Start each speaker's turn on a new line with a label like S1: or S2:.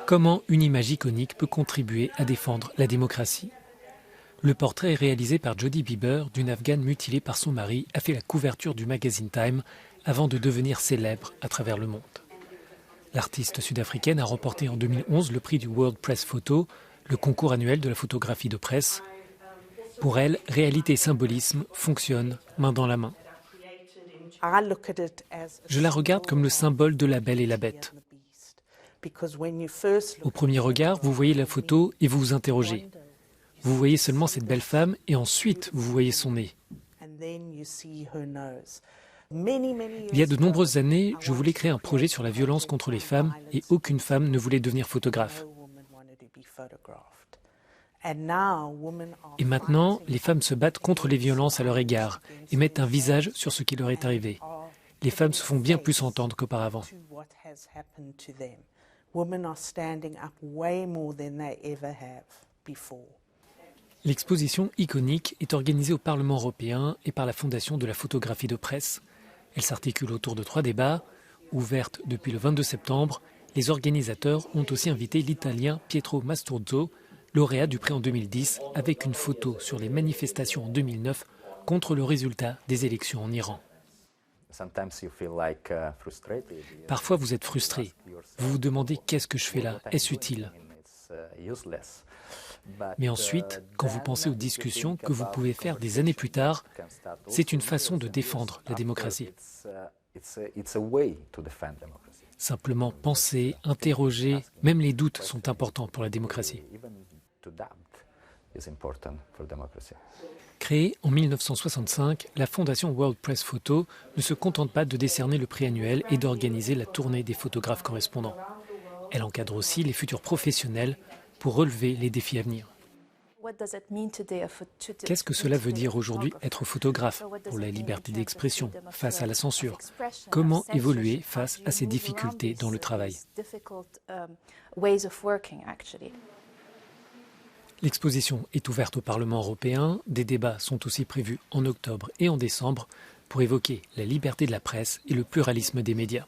S1: Comment une image iconique peut contribuer à défendre la démocratie? Le portrait réalisé par Jodie Bieber d'une Afghane mutilée par son mari a fait la couverture du magazine Time avant de devenir célèbre à travers le monde. L'artiste sud-africaine a remporté en 2011 le prix du World Press Photo, le concours annuel de la photographie de presse. Pour elle, réalité et symbolisme fonctionnent main dans la main. Je la regarde comme le symbole de la belle et la bête. Au premier regard, vous voyez la photo et vous vous interrogez. Vous voyez seulement cette belle femme et ensuite vous voyez son nez. Il y a de nombreuses années, je voulais créer un projet sur la violence contre les femmes et aucune femme ne voulait devenir photographe. Et maintenant, les femmes se battent contre les violences à leur égard et mettent un visage sur ce qui leur est arrivé. Les femmes se font bien plus entendre qu'auparavant. L'exposition iconique est organisée au Parlement européen et par la Fondation de la photographie de presse. Elle s'articule autour de 3 débats. Ouverte depuis le 22 septembre, les organisateurs ont aussi invité l'Italien Pietro Masturzo, lauréat du prix en 2010, avec une photo sur les manifestations en 2009 contre le résultat des élections en Iran. Parfois vous êtes frustré. Vous vous demandez qu'est-ce que je fais là? Est-ce utile? Mais ensuite, quand vous pensez aux discussions que vous pouvez faire des années plus tard, c'est une façon de défendre la démocratie. Simplement penser, interroger, même les doutes sont importants pour la démocratie. Créée en 1965, la Fondation World Press Photo ne se contente pas de décerner le prix annuel et d'organiser la tournée des photographes correspondants. Elle encadre aussi les futurs professionnels pour relever les défis à venir. Qu'est-ce que cela veut dire aujourd'hui être photographe pour la liberté d'expression face à la censure? Comment évoluer face à ces difficultés dans le travail? L'exposition est ouverte au Parlement européen. Des débats sont aussi prévus en octobre et en décembre pour évoquer la liberté de la presse et le pluralisme des médias.